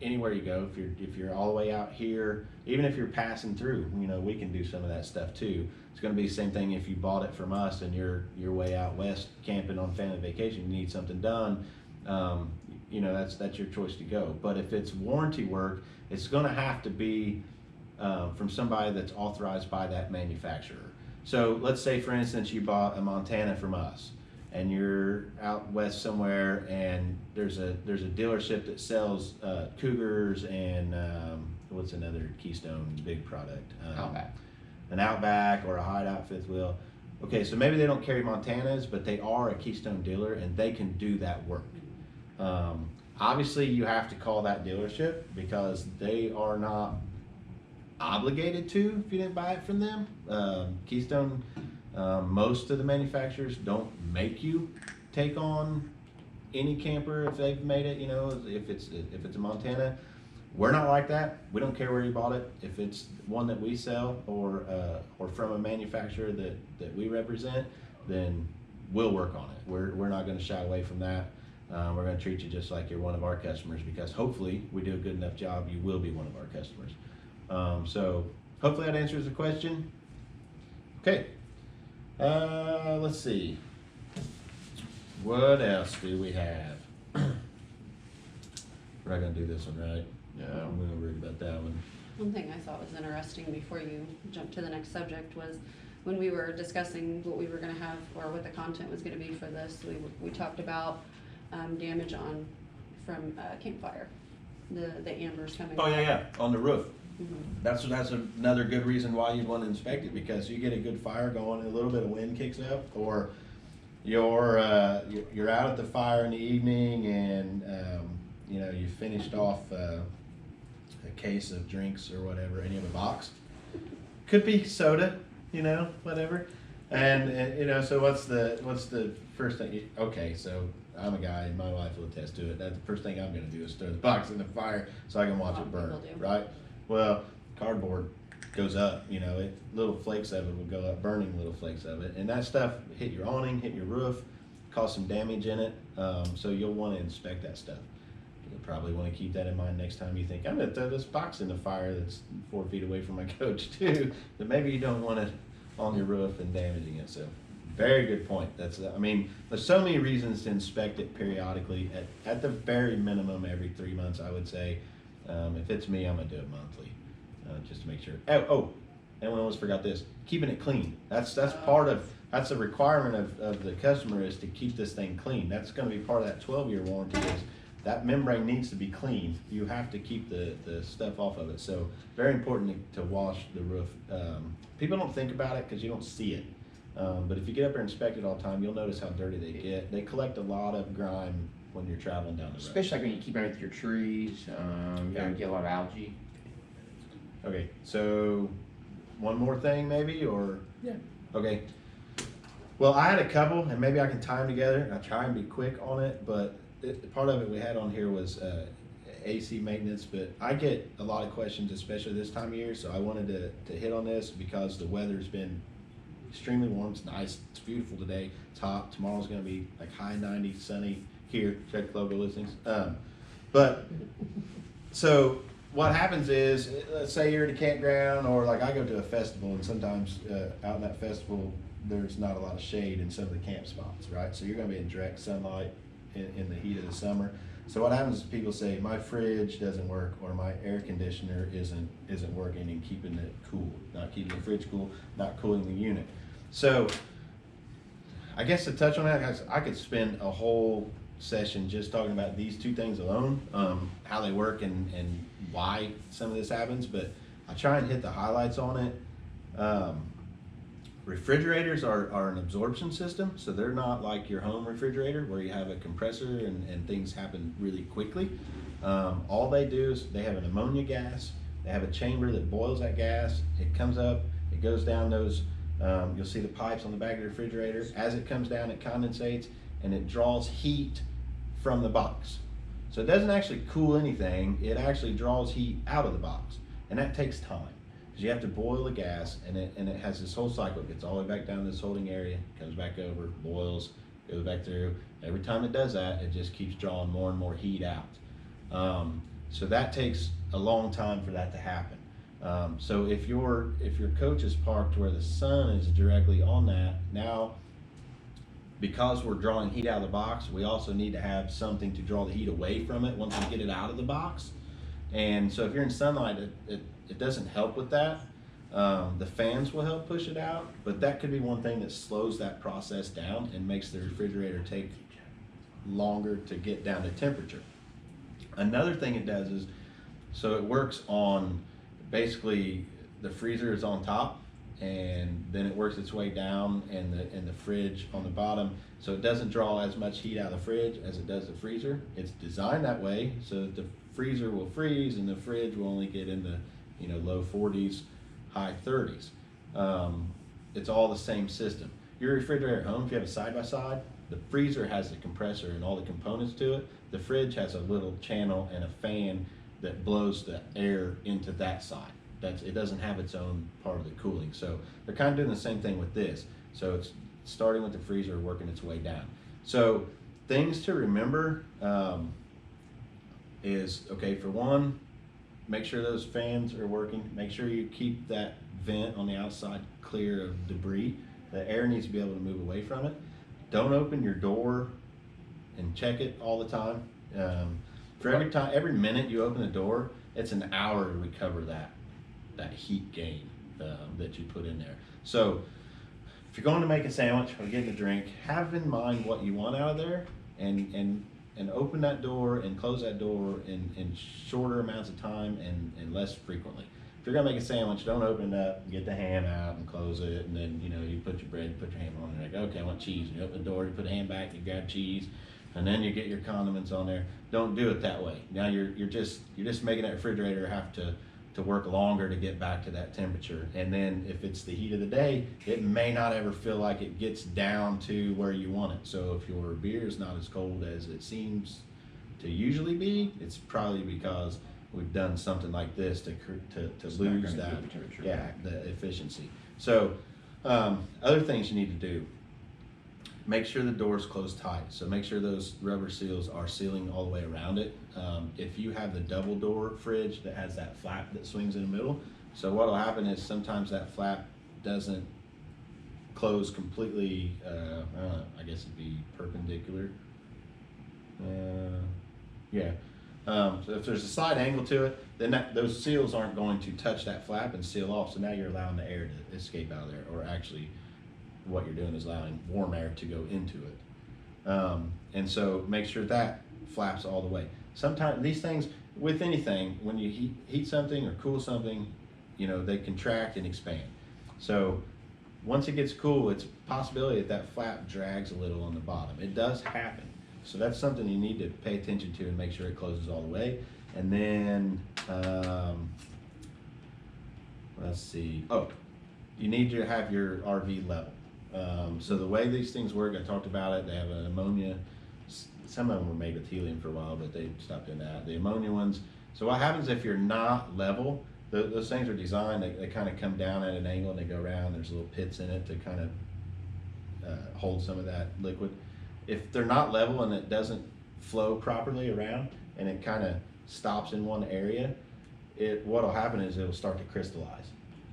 anywhere you go, if you're all the way out here, even if you're passing through, we can do some of that stuff too. It's going to be the same thing if you bought it from us and you're way out west camping on family vacation, you need something done. That's your choice to go. But if it's warranty work, it's going to have to be from somebody that's authorized by that manufacturer. So let's say, for instance, you bought a Montana from us, and you're out west somewhere, and there's a dealership that sells Cougars and what's another Keystone big product? Outback. An Outback or a Hideout fifth wheel. Okay, so maybe they don't carry Montanas, but they are a Keystone dealer, and they can do that work. Obviously, you have to call that dealership because they are not obligated to if you didn't buy it from them. Keystone, most of the manufacturers don't make you take on any camper if they've made it. If it's a Montana, we're not like that. We don't care where you bought it. If it's one that we sell or from a manufacturer that we represent, then we'll work on it. We're not going to shy away from that. We're going to treat you just like you're one of our customers, because hopefully we do a good enough job, you will be one of our customers. So hopefully that answers the question. Okay, let's see. What else do we have? We're not going to do this one, right? No. I'm going to worry about that one. One thing I thought was interesting before you jump to the next subject was when we were discussing what we were going to have or what the content was going to be for this, we talked about damage from campfire, the ambers coming Oh, out. yeah, on the roof. Mhm. That's another good reason why you'd want to inspect it, because you get a good fire going and a little bit of wind kicks up, or you're out at the fire in the evening and you finished off a case of drinks or whatever, and you have a box. Could be soda, whatever. And so what's the first thing? Okay, so I'm a guy, and my wife will attest to it. That's the first thing I'm going to do is throw the box in the fire so I can watch it burn, People do. right? Well, cardboard goes up, little flakes of it will go up, burning little flakes of it. And that stuff hit your awning, hit your roof, cause some damage in it. So you'll want to inspect that stuff. You'll probably want to keep that in mind next time you think, I'm going to throw this box in the fire that's 4 feet away from my coach too. But maybe you don't want it on your roof and damaging it. So very good point. There's so many reasons to inspect it periodically, at the very minimum every 3 months, I would say. If it's me, I'm gonna do it monthly, just to make sure. Oh, and we almost forgot this: keeping it clean. That's part of that's a requirement of the customer, is to keep this thing clean. That's gonna be part of that 12-year warranty, is that membrane needs to be clean. You have to keep the stuff off of it. So very important to wash the roof. People don't think about it because you don't see it. But if you get up there and inspect it all the time, you'll notice how dirty they get. They collect a lot of grime when you're traveling down the road. Especially like when you keep underneath your trees, you're gonna get a lot of algae. Okay, so one more thing maybe, or? Yeah. Okay. Well, I had a couple, and maybe I can tie them together. I try and be quick on it, but part of it we had on here was AC maintenance, but I get a lot of questions, especially this time of year, so I wanted to hit on this because the weather's been extremely warm. It's nice. It's beautiful today. It's hot. Tomorrow's going to be like high 90s, sunny here. Check logo listings. But so what happens is, let's say you're at a campground, or like I go to a festival, and sometimes out in that festival there's not a lot of shade in some of the camp spots, right? So you're going to be in direct sunlight in the heat of the summer. So what happens is people say my fridge doesn't work, or my air conditioner isn't working and keeping it cool, not keeping the fridge cool, not cooling the unit. So I guess to touch on that, I could spend a whole session just talking about these two things alone, how they work and why some of this happens, but I try and hit the highlights on it. Refrigerators are an absorption system, so they're not like your home refrigerator where you have a compressor and things happen really quickly. All they do is they have an ammonia gas, they have a chamber that boils that gas, it comes up, it goes down those, you'll see the pipes on the back of the refrigerator. As it comes down, it condensates and it draws heat from the box. So it doesn't actually cool anything, it actually draws heat out of the box, and that takes time. You have to boil the gas, and it has this whole cycle. It gets all the way back down to this holding area, comes back over, boils, goes back through. Every time it does that, it just keeps drawing more and more heat out. So that takes a long time for that to happen. So if your coach is parked where the sun is directly on that, now because we're drawing heat out of the box, we also need to have something to draw the heat away from it once we get it out of the box. And so if you're in sunlight, it doesn't help with that. The fans will help push it out, but that could be one thing that slows that process down and makes the refrigerator take longer to get down to temperature. Another thing it does is, so it works on, basically the freezer is on top, and then it works its way down, and the fridge on the bottom, so it doesn't draw as much heat out of the fridge as it does the freezer. It's designed that way so that the freezer will freeze and the fridge will only get in the low 40s, high 30s. It's all the same system. Your refrigerator at home, if you have a side-by-side, the freezer has the compressor and all the components to it. The fridge has a little channel and a fan that blows the air into that side. It doesn't have its own part of the cooling. So they're kind of doing the same thing with this. So it's starting with the freezer, working its way down. So things to remember is, okay, for one, make sure those fans are working. Make sure you keep that vent on the outside clear of debris. The air needs to be able to move away from it. Don't open your door and check it all the time. For every minute you open the door, it's an hour to recover that heat gain that you put in there. So if you're going to make a sandwich or getting a drink, have in mind what you want out of there, and open that door and close that door in shorter amounts of time and less frequently. If you're gonna make a sandwich, don't open it up, get the ham out and close it, and then you put your bread, you put your ham on it, like, okay, I want cheese, and you open the door, you put the ham back, you grab cheese, and then you get your condiments on there. Don't do it that way. Now you're just making that refrigerator have to work longer to get back to that temperature. And then if it's the heat of the day, it may not ever feel like it gets down to where you want it. So if your beer is not as cold as it seems to usually be, it's probably because we've done something like this to lose that, the efficiency. So other things you need to do: make sure the door's closed tight. So make sure those rubber seals are sealing all the way around it. If you have the double door fridge that has that flap that swings in the middle, so what'll happen is sometimes that flap doesn't close completely, I guess it'd be perpendicular. So if there's a side angle to it, then those seals aren't going to touch that flap and seal off, so now you're allowing the air to escape out of there, or actually what you're doing is allowing warm air to go into it. And so make sure that flaps all the way. Sometimes these things, with anything, when you heat something or cool something, you know, they contract and expand. So once it gets cool, it's a possibility that flap drags a little on the bottom. It does happen. So that's something you need to pay attention to and make sure it closes all the way. And then, let's see. Oh, you need to have your RV level. So the way these things work, I talked about it, they have an ammonia. Some of them were made with helium for a while, but they stopped doing that. The ammonia ones. So what happens if you're not level? Those things are designed, they kind of come down at an angle and they go around. There's little pits in it to kind of hold some of that liquid. If they're not level and it doesn't flow properly around and it kind of stops in one area, what'll happen is it'll start to crystallize.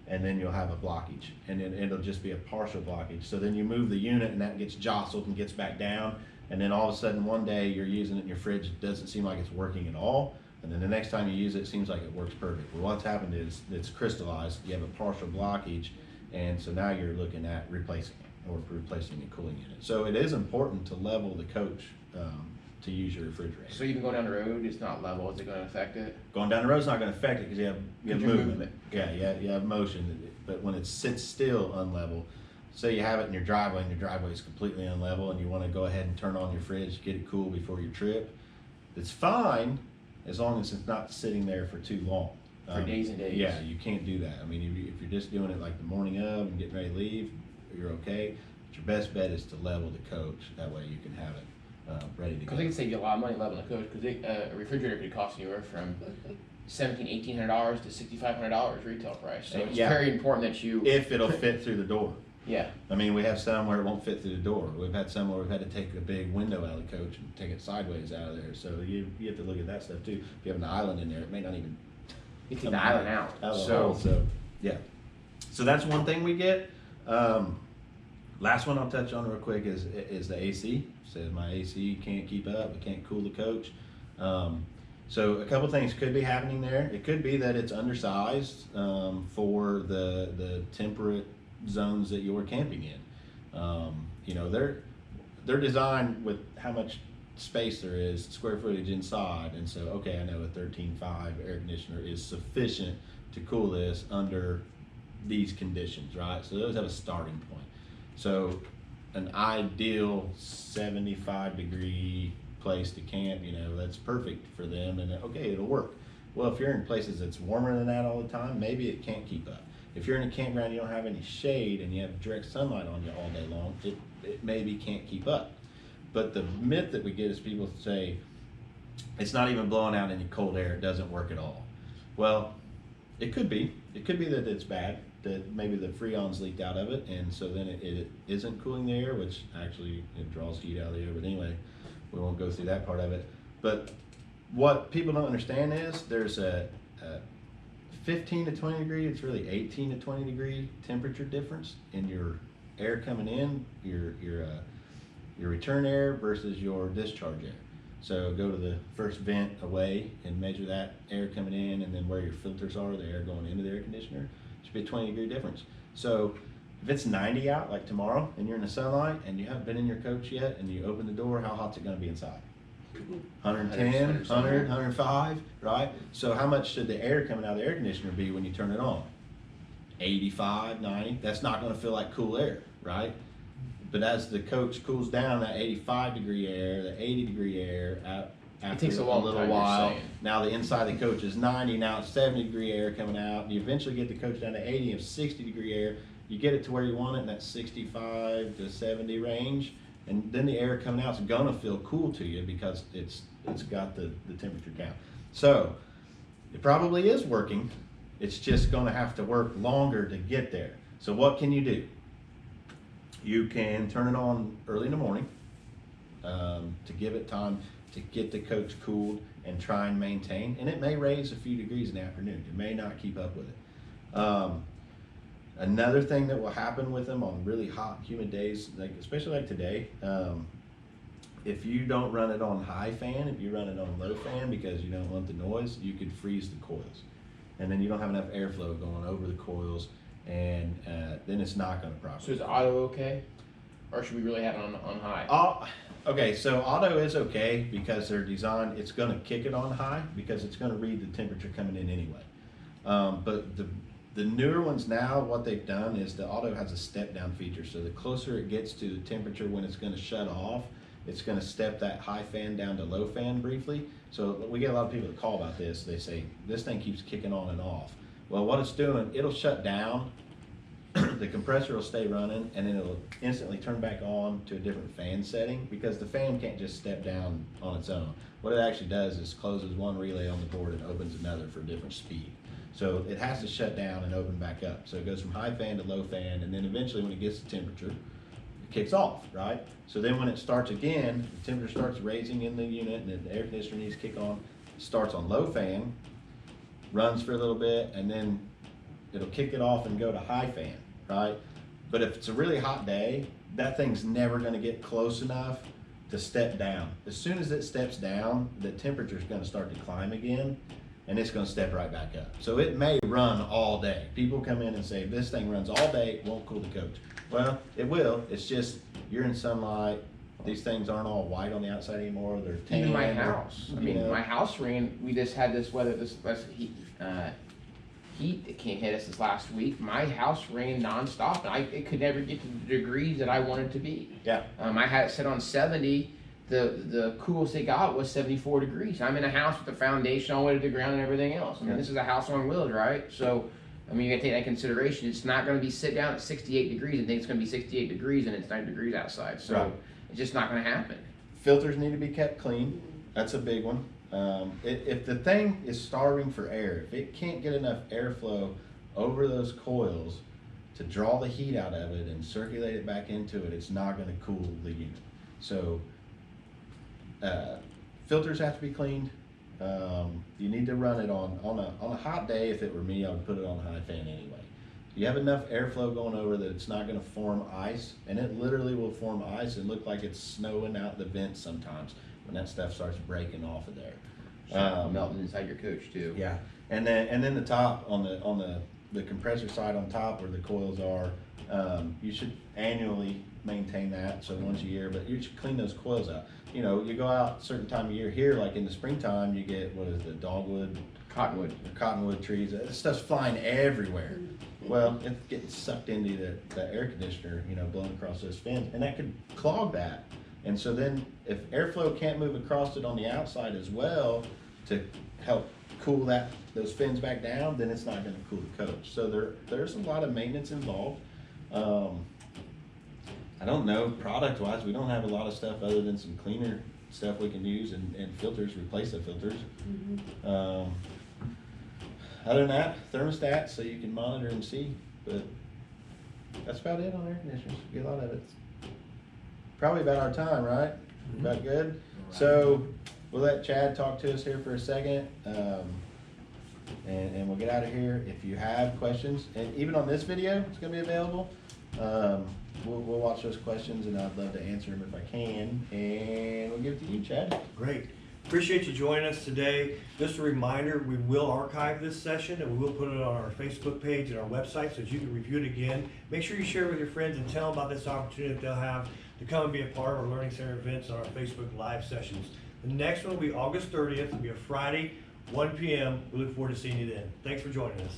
And then you'll have a blockage, and then it'll just be a partial blockage. So then you move the unit and that gets jostled and gets back down, and then all of a sudden one day you're using it in your fridge, it doesn't seem like it's working at all, and then the next time you use it, it seems like it works perfect. Well, what's happened is it's crystallized, you have a partial blockage, and so now you're looking at replacing it, or replacing a cooling unit. So it is important to level the coach to use your refrigerator. So even going down the road, it's not level, is it gonna affect it? Going down the road's not going to affect it because you have Your movement. Yeah, you have motion. But when it sits still unlevel, say you have it in your driveway and your driveway is completely unlevel and you want to go ahead and turn on your fridge, get it cool before your trip, it's fine as long as it's not sitting there for too long. For days and days. Yeah, you can't do that. I mean, if you're just doing it like the morning of and getting ready to leave, you're okay. But your best bet is to level the coach. That way you can have it ready to go. Because they can save you a lot of money leveling the coach, because a refrigerator could cost anywhere from $1,800 to $6,500 retail price. So it's Yeah. very important that you. If it'll fit through the door. Yeah. I mean, we have some where it won't fit through the door. We've had some where we've had to take a big window out of the coach and take it sideways out of there. So you have to look at that stuff too. If you have an island in there, it may not even You take the island out. of the So hole. So yeah. So that's one thing we get. Last one I'll touch on real quick is the AC. Says my AC can't keep up. It can't cool the coach. So a couple things could be happening there. It could be that it's undersized for the temperate zones that you're camping in. You know, they're designed with how much space there is, square footage inside, and so okay, I know a 13.5 air conditioner is sufficient to cool this under these conditions, right? So those have a starting point. So an ideal 75-degree place to camp, you know, that's perfect for them, and okay, it'll work. Well, if you're in places that's warmer than that all the time, maybe it can't keep up. If you're in a campground, you don't have any shade and you have direct sunlight on you all day long, it maybe can't keep up. But the myth that we get is people say, it's not even blowing out any cold air, it doesn't work at all. Well, it could be. It could be that it's bad, that maybe the freon's leaked out of it, and so then it isn't cooling the air, which actually it draws heat out of the air, but anyway, we won't go through that part of it. But what people don't understand is there's a 15 to 20 degree, it's really 18 to 20 degree temperature difference in your air coming in, your return air versus your discharge air. So go to the first vent away and measure that air coming in, and then where your filters are, the air going into the air conditioner, it should be a 20 degree difference. So if it's 90 out like tomorrow and you're in the sunlight and you haven't been in your coach yet and you open the door, how hot's it going to be inside? 110, 100, 105, right? So how much should the air coming out of the air conditioner be when you turn it on? 85, 90? That's not going to feel like cool air, right? But as the coach cools down, that 85 degree air, the 80 degree air, after takes a long little time, you're while, saying. now the inside of the coach is 90, now it's 70 degree air coming out, and you eventually get the coach down to 80 and 60 degree air. You get it to where you want it in that 65 to 70 range, and then the air coming out is gonna feel cool to you because it's got the temperature down. So it probably is working. It's just gonna have to work longer to get there. So what can you do? You can turn it on early in the morning to give it time to get the coach cooled and try and maintain, and it may raise a few degrees in the afternoon. It may not keep up with it. Another thing that will happen with them on really hot, humid days, like especially like today, if you don't run it on high fan, if you run it on low fan because you don't want the noise, you could freeze the coils. And then you don't have enough airflow going over the coils, and then it's not gonna So properly. is auto okay? Or should we really have it on high? Okay, so auto is okay because they're designed, it's gonna kick it on high because it's gonna read the temperature coming in anyway. But the newer ones now, what they've done is the auto has a step down feature. So the closer it gets to the temperature when it's gonna shut off, it's gonna step that high fan down to low fan briefly. So we get a lot of people that call about this. They say, this thing keeps kicking on and off. Well, what it's doing, it'll shut down, the compressor will stay running, and then it'll instantly turn back on to a different fan setting because the fan can't just step down on its own. What it actually does is closes one relay on the board and opens another for different speed. So it has to shut down and open back up. So it goes from high fan to low fan, and then eventually when it gets to temperature, it kicks off, right? So then when it starts again, the temperature starts raising in the unit and the air conditioner needs to kick on, it starts on low fan, runs for a little bit, and then it'll kick it off and go to high fan, right? But if it's a really hot day, that thing's never gonna get close enough to step down. As soon as it steps down, the temperature's gonna start to climb again, and it's gonna step right back up. So it may run all day. People come in and say, this thing runs all day, it won't cool the coach. Well, it will, it's just, you're in sunlight, these things aren't all white on the outside anymore, they're tan. Even my house. I mean, you know. my house ran. We just had this weather, this heat that came hit us this last week. My house ran nonstop, and it could never get to the degrees that I wanted to be. Yeah. I had it set on 70. The coolest it got was 74 degrees. I'm in a house with the foundation all the way to the ground and everything else. I mean, this is a house on wheels, right? So, I mean, you gotta take that into consideration. It's not gonna be sit down at 68 degrees and think it's gonna be 68 degrees and it's 90 degrees outside. So, Right. it's just not gonna happen. Filters need to be kept clean. That's a big one. If the thing is starving for air, if it can't get enough airflow over those coils to draw the heat out of it and circulate it back into it, it's not going to cool the unit. So filters have to be cleaned. You need to run it on a hot day. If it were me, I would put it on high fan anyway. You have enough airflow going over that it's not going to form ice, and it literally will form ice and look like it's snowing out the vents sometimes when that stuff starts breaking off of there. Melting inside your coach too. Yeah, and then the top on the compressor side on top where the coils are, you should annually maintain that. So once a year, but you should clean those coils out. You know, you go out a certain time of year here, like in the springtime, you get what is it, dogwood, cottonwood trees. That stuff's flying everywhere. Well, it's getting sucked into the air conditioner, you know, blowing across those fins, and that could clog that. And so then if airflow can't move across it on the outside as well to help cool those fins back down, then it's not going to cool the coach. So there's a lot of maintenance involved. I don't know, product wise, we don't have a lot of stuff other than some cleaner stuff we can use and filters, replace the filters. Other than that, thermostats so you can monitor and see, but that's about it on air conditioners. Get a lot of it. Probably about our time, right? About good? So we'll let Chad talk to us here for a second, and we'll get out of here. If you have questions, and even on this video, it's gonna be available. We'll watch those questions, and I'd love to answer them if I can. And we'll give it to you, Chad. Great. Appreciate you joining us today. Just a reminder, we will archive this session and we will put it on our Facebook page and our website so that you can review it again. Make sure you share it with your friends and tell them about this opportunity that they'll have to come and be a part of our Learning Center events on our Facebook Live sessions. The next one will be August 30th. It'll be a Friday, 1 p.m. We look forward to seeing you then. Thanks for joining us.